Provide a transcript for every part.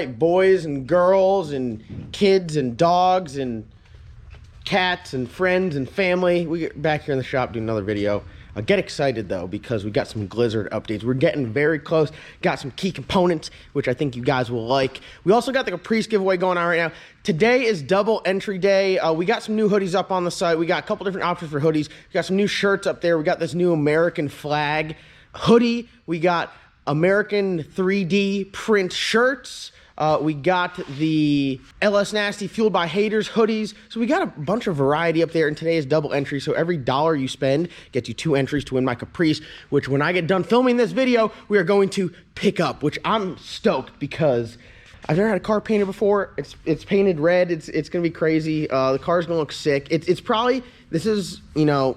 like boys and girls and kids and dogs and cats and friends and family. We get back here in the shop doing another video. Get excited though, because we got some Glizzard updates. We're getting very close. Got some key components, which I think you guys will like. We also got the Caprice giveaway going on right now. Today is double entry day. We got some new hoodies up on the site. We got a couple different options for hoodies. We got some new shirts up there. We got this new American flag hoodie. We got American 3D print shirts. We got the LS Nasty Fueled by Haters hoodies. So we got a bunch of variety up there, and today is double entry. So every $1 you spend gets you 2 entries to win my Caprice, which when I get done filming this video, we are going to pick up, which I'm stoked because I've never had a car painted before. It's painted red. It's gonna be crazy. The car's gonna look sick. It's probably, this is, you know,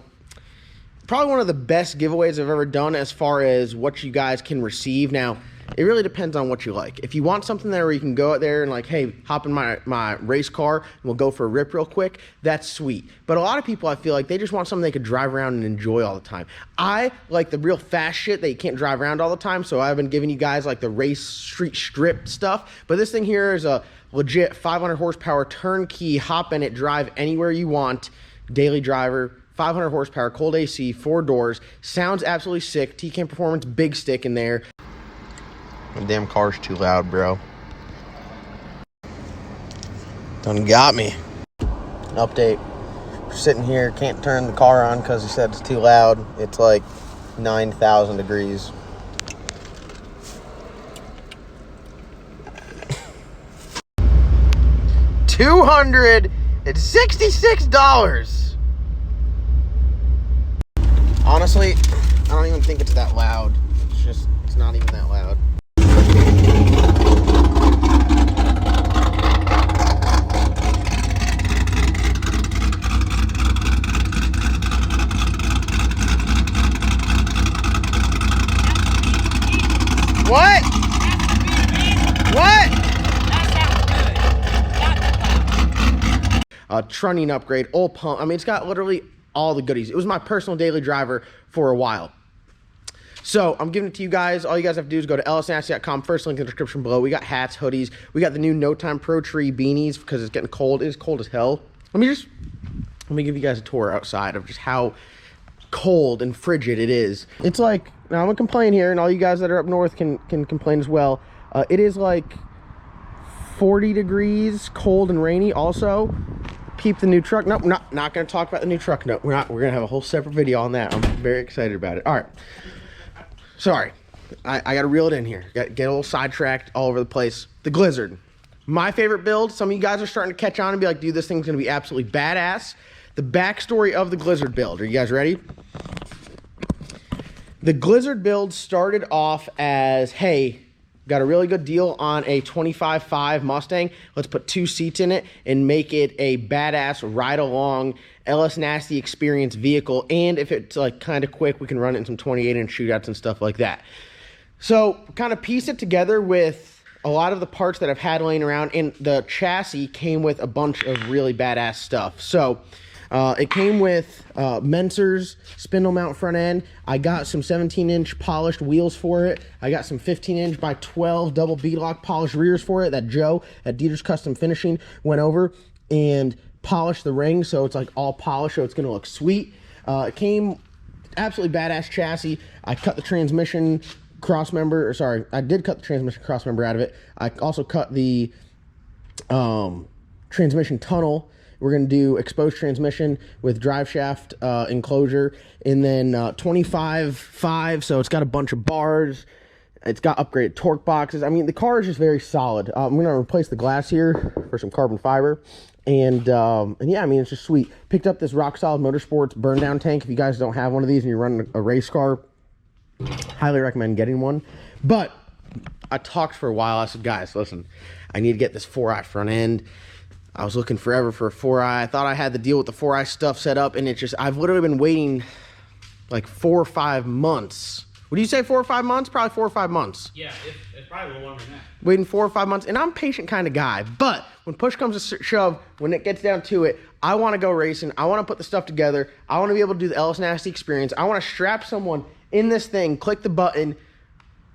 probably one of the best giveaways I've ever done as far as what you guys can receive. Now, it really depends on what you like. If you want something there where you can go out there and like, hey, hop in my race car and we'll go for a rip real quick, that's sweet. But a lot of people, I feel like they just want something they could drive around and enjoy all the time. I like the real fast shit that you can't drive around all the time, so I've been giving you guys like the race street strip stuff. But this thing here is a legit 500 horsepower turnkey, hop in it, drive anywhere you want, daily driver. 500 horsepower, cold AC, 4 doors, sounds absolutely sick. T-Cam Performance, big stick in there. My damn car's too loud, bro. Done got me. Update. We're sitting here, can't turn the car on because he said it's too loud. It's like 9,000 degrees. $266. Honestly, I don't even think it's that loud. It's not even that loud. What? What? Trunnion upgrade, oil pump. I mean, it's got literally all the goodies. It was my personal daily driver for a while. So I'm giving it to you guys. All you guys have to do is go to lsnasty.com. First link in the description below. We got hats, hoodies. We got the new No Time Pro Tree beanies because it's getting cold. It is cold as hell. Let me give you guys a tour outside of just how cold and frigid it is. It's like, now I'm gonna complain here, and all you guys that are up north can complain as well. It is like 40 degrees, cold and rainy. Also, peep the new truck. Nope, not gonna talk about the new truck. No, we're gonna have a whole separate video on that. I'm very excited about it. All right. Sorry, I got to reel it in here. Get a little sidetracked all over the place. The Glizzard, my favorite build. Some of you guys are starting to catch on and be like, dude, this thing's going to be absolutely badass. The backstory of the Glizzard build. Are you guys ready? The Glizzard build started off as, hey, got a really good deal on a 25.5 Mustang. Let's put 2 seats in it and make it a badass ride-along LS Nasty experience vehicle. And if it's like kind of quick, we can run it in some 28-inch shootouts and stuff like that. So kind of piece it together with a lot of the parts that I've had laying around. And the chassis came with a bunch of really badass stuff. So it came with Menser's spindle mount front end. I got some 17-inch polished wheels for it. I got some 15-inch by 12 double beadlock polished rears for it that Joe at Dieter's Custom Finishing went over and polished the ring, so it's like all polished, so it's gonna look sweet. It came absolutely badass chassis. I cut the transmission cross member, or sorry, I did cut the transmission cross member out of it. I also cut the transmission tunnel. We're going to do exposed transmission with drive shaft enclosure, and then 25.5, so it's got a bunch of bars. It's got upgraded torque boxes. I mean, the car is just very solid. I'm going to replace the glass here for some carbon fiber. And yeah, I mean, it's just sweet. Picked up this Rock Solid Motorsports burn down tank. If you guys don't have one of these and you're running a race car, highly recommend getting one. But I talked for a while. I said, guys, listen, I need to get this 4i front end. I was looking forever for a 4i. I thought I had the deal with the 4i stuff set up, and it just, I've literally been waiting like 4 or 5 months. Would you say 4 or 5 months? Probably 4 or 5 months. Yeah, it's probably a little longer than that. Waiting 4 or 5 months, and I'm a patient kind of guy. But when push comes to shove, when it gets down to it, I want to go racing. I want to put the stuff together. I want to be able to do the LS Nasty experience. I want to strap someone in this thing, click the button,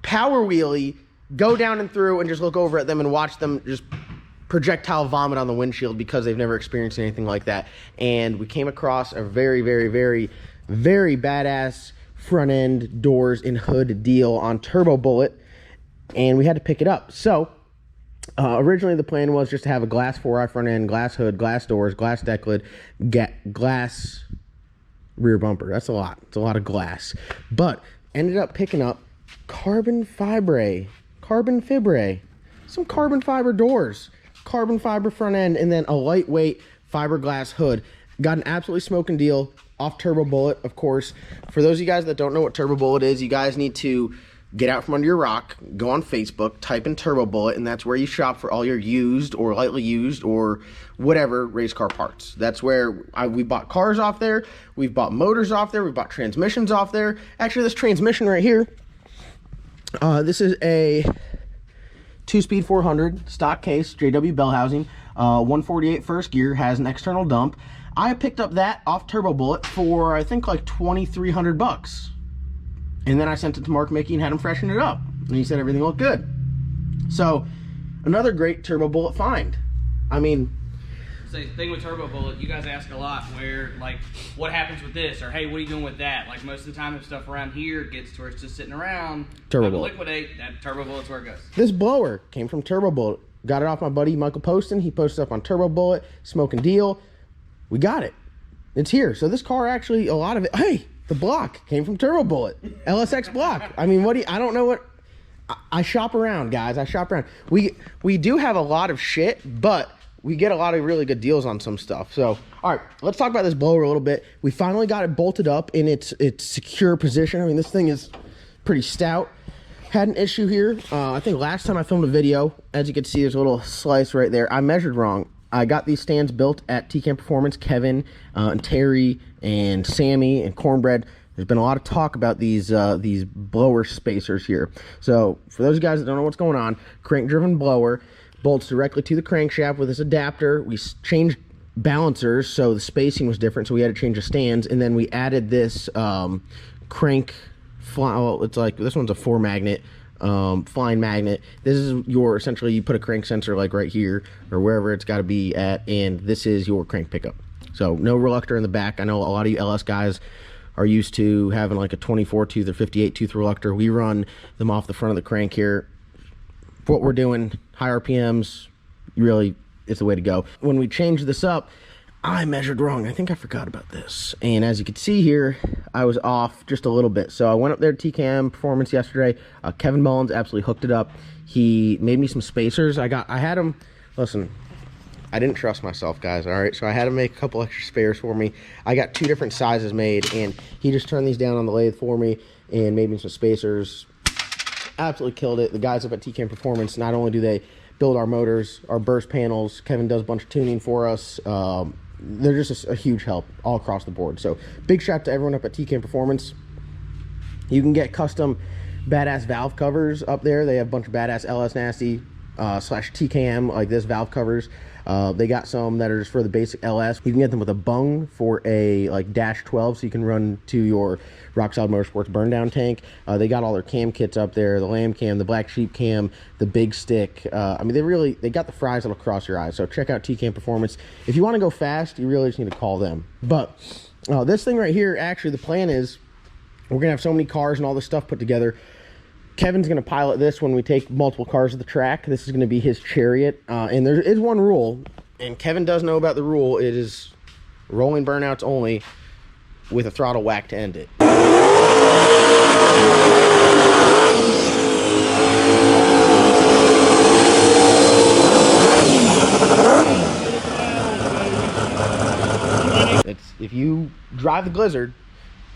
power wheelie, go down and through and just look over at them and watch them just projectile vomit on the windshield because they've never experienced anything like that. And we came across a very, very, very, very badass front end doors and hood deal on Turbo Bullet, and we had to pick it up. So originally the plan was just to have a glass 4i front end, glass hood, glass doors, glass deck lid, glass rear bumper. That's a lot. It's a lot of glass. But ended up picking up carbon fiber, some carbon fiber doors, carbon fiber front end, and then a lightweight fiberglass hood. Got an absolutely smoking deal off Turbo Bullet, of course. For those of you guys that don't know what Turbo Bullet is, you guys need to get out from under your rock, go on Facebook, type in Turbo Bullet, and that's where you shop for all your used or lightly used or whatever race car parts. That's where we bought cars off there, we've bought motors off there, we've bought transmissions off there. Actually, this transmission right here, this is a 2-speed 400 stock case, JW bell housing, 148 first gear, has an external dump. I picked up that off Turbo Bullet for, I think, like $2,300. And then I sent it to Mark Mickey and had him freshen it up. And he said everything looked good. So, another great Turbo Bullet find. I mean... So the thing with Turbo Bullet, you guys ask a lot where, like, what happens with this? Or, hey, what are you doing with that? Like, most of the time if stuff around here gets to where it's just sitting around, Turbo Bullet. Liquidate, that Turbo Bullet's where it goes. This blower came from Turbo Bullet. Got it off my buddy Michael Poston. He posted up on Turbo Bullet, smoking deal. We got it. It's here. So this car actually, a lot of it, hey, the block came from Turbo Bullet. LSX block. I mean, I don't know what, I shop around, guys. I shop around. We do have a lot of shit, but we get a lot of really good deals on some stuff. So, all right, let's talk about this blower a little bit. We finally got it bolted up in its secure position. I mean, this thing is pretty stout. Had an issue here. I think last time I filmed a video, as you can see, there's a little slice right there. I measured wrong. I got these stands built at TCAM Performance. Kevin and Terry and Sammy and Cornbread. There's been a lot of talk about these blower spacers here. So for those guys that don't know what's going on, crank-driven blower bolts directly to the crankshaft with this adapter. We changed balancers, so the spacing was different, so we had to change the stands, and then we added this crank. Well, it's like this one's a 4-magnet. Flying magnet. This is your, essentially you put a crank sensor like right here or wherever it's got to be at, and this is your crank pickup. So no reluctor in the back. I know a lot of you LS guys are used to having like a 24 tooth or 58 tooth reluctor. We run them off the front of the crank here. For what we're doing, high RPMs, really, it's the way to go. When we changed this up, I measured wrong. I think I forgot about this. And as you can see here, I was off just a little bit. So I went up there to TCAM Performance yesterday. Kevin Mullins absolutely hooked it up. He made me some spacers. I had him, listen, I didn't trust myself, guys, all right? So I had him make a couple extra spares for me. I got 2 different sizes made, and he just turned these down on the lathe for me and made me some spacers. Absolutely killed it. The guys up at TCAM Performance, not only do they build our motors, our burst panels, Kevin does a bunch of tuning for us. They're just a huge help all across the board. So big shout out to everyone up at TCAM Performance. You can get custom badass valve covers up there. They have a bunch of badass LS Nasty slash TKM like this valve covers. They got some that are just for the basic LS. You can get them with a bung for a like dash 12, so you can run to your Rock Solid Motorsports burn down tank. They got all their cam kits up there, the lamb cam, the black sheep cam, the big stick. I mean, they got the fries that'll cross your eyes. So check out TCAM Performance. If you want to go fast, you really just need to call them. But this thing right here, actually the plan is we're gonna have so many cars and all this stuff put together. Kevin's going to pilot this when we take multiple cars to the track. This is going to be his chariot. And there is one rule, and Kevin does know about the rule. It is rolling burnouts only with a throttle whack to end it. If you drive the Glizzard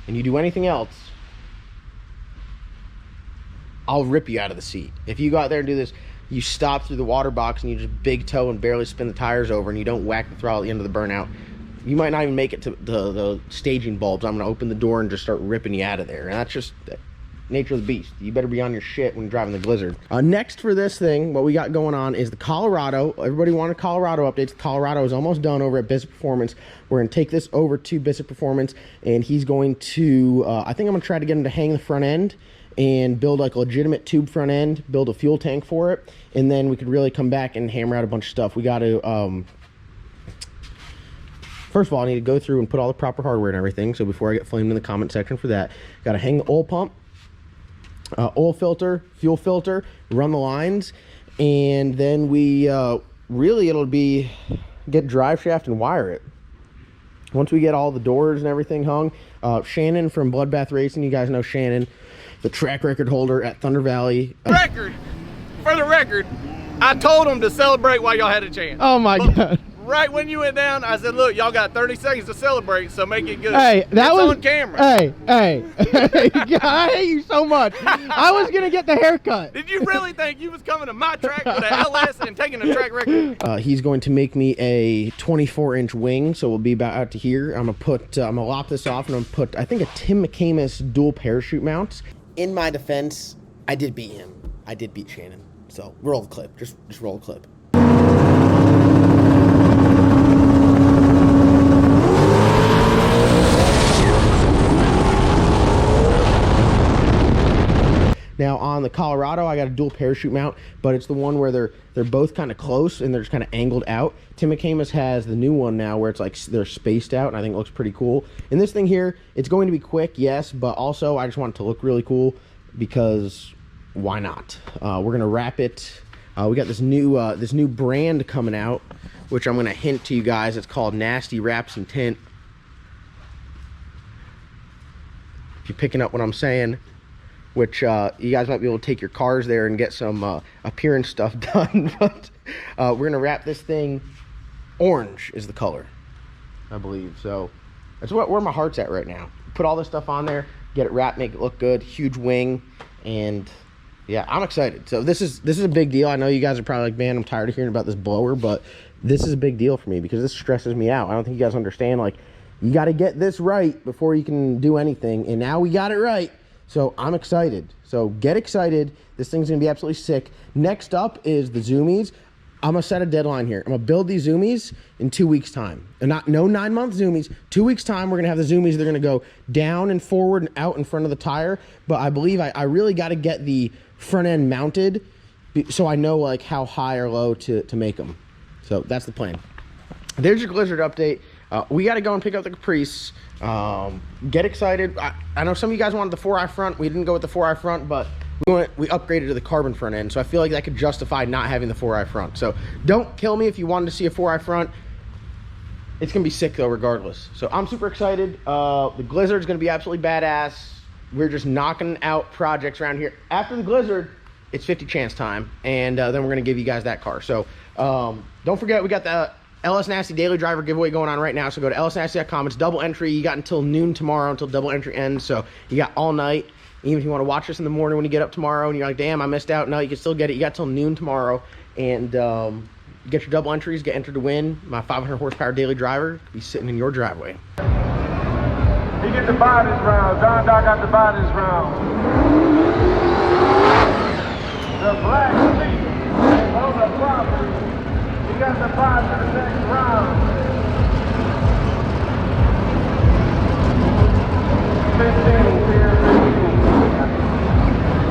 and you do anything else, I'll rip you out of the seat. If you go out there and do this, you stop through the water box and you just big toe and barely spin the tires over and you don't whack the throttle at the end of the burnout, you might not even make it to the staging bulbs. I'm going to open the door and just start ripping you out of there. And that's just the nature of the beast. You better be on your shit when you're driving the Glizzard. Next for this thing, what we got going on is the Colorado. Everybody wanted Colorado updates. Colorado is almost done over at Bissett Performance. We're going to take this over to Bissett Performance, and he's going to, I think I'm going to try to get him to hang the front end and build like a legitimate tube front end, build a fuel tank for it, and then we could really come back and hammer out a bunch of stuff. We got to, first of all, I need to go through and put all the proper hardware and everything. So before I get flamed in the comment section for that, got to hang the oil pump, oil filter, fuel filter, run the lines, and then we really it'll be get drive shaft and wire it. Once we get all the doors and everything hung, Shannon from Bloodbath Racing, you guys know Shannon, the track record holder at Thunder Valley. For the record, I told them to celebrate while y'all had a chance. Oh my God. Right when you went down, I said, look, y'all got 30 seconds to celebrate, so make it good. Hey, that was on camera. Hey, I hate you so much. I was gonna get the haircut. Did you really think you was coming to my track with an LS and taking a track record? He's going to make me a 24-inch wing, so we'll be about out to here. I'm gonna lop this off, and I'm gonna put, I think, a Tim McCamus dual parachute mount. In my defense, I did beat him. I did beat Shannon. So roll the clip. Just roll the clip. Now on the Colorado, I got a dual parachute mount, but it's the one where they're both kind of close and they're just kind of angled out. Tim McCamus has the new one now where it's like they're spaced out, and I think it looks pretty cool. And this thing here, it's going to be quick, yes, but also I just want it to look really cool because why not? We're gonna wrap it. We got this new brand coming out, which I'm gonna hint to you guys. It's called Nasty Wraps and Tint. If you're picking up what I'm saying. Which you guys might be able to take your cars there and get some appearance stuff done. But we're gonna wrap this thing. Orange is the color, I believe. So that's where my heart's at right now. Put all this stuff on there, get it wrapped, make it look good. Huge wing, and yeah, I'm excited. So this is a big deal. I know you guys are probably like, man, I'm tired of hearing about this blower, but this is a big deal for me because this stresses me out. I don't think you guys understand. Like, you got to get this right before you can do anything, and now we got it right. So I'm excited. So get excited. This thing's gonna be absolutely sick. Next up is the zoomies. I'm gonna set a deadline here. I'm gonna build these zoomies in 2 weeks time. And no 9-month zoomies. 2 weeks time, we're gonna have the zoomies. They're gonna go down and forward and out in front of the tire. But I believe I really gotta get the front end mounted so I know like how high or low to make them. So that's the plan. There's your Glizzard update. We got to go and pick up the Caprice. Get excited. I know some of you guys wanted the 4i front. We didn't go with the 4i front, but we upgraded to the carbon front end. So I feel like that could justify not having the 4i front. So don't kill me if you wanted to see a 4i front. It's going to be sick though regardless. So I'm super excited. The Glizzard's going to be absolutely badass. We're just knocking out projects around here. After the Glizzard, it's 50 chance time. And then we're going to give you guys that car. So don't forget, we got the LS Nasty Daily Driver giveaway going on right now, so go to lsnasty.com. It's double entry. You got until noon tomorrow until double entry ends, so you got all night. Even if you want to watch this in the morning when you get up tomorrow and you're like, damn, I missed out. No, you can still get it. You got till noon tomorrow, and get your double entries, get entered to win. My 500 horsepower Daily Driver could be sitting in your driveway. He get to buy this round. John Doc got to buy this round. The black sheep on the property. He got to buy for the next round.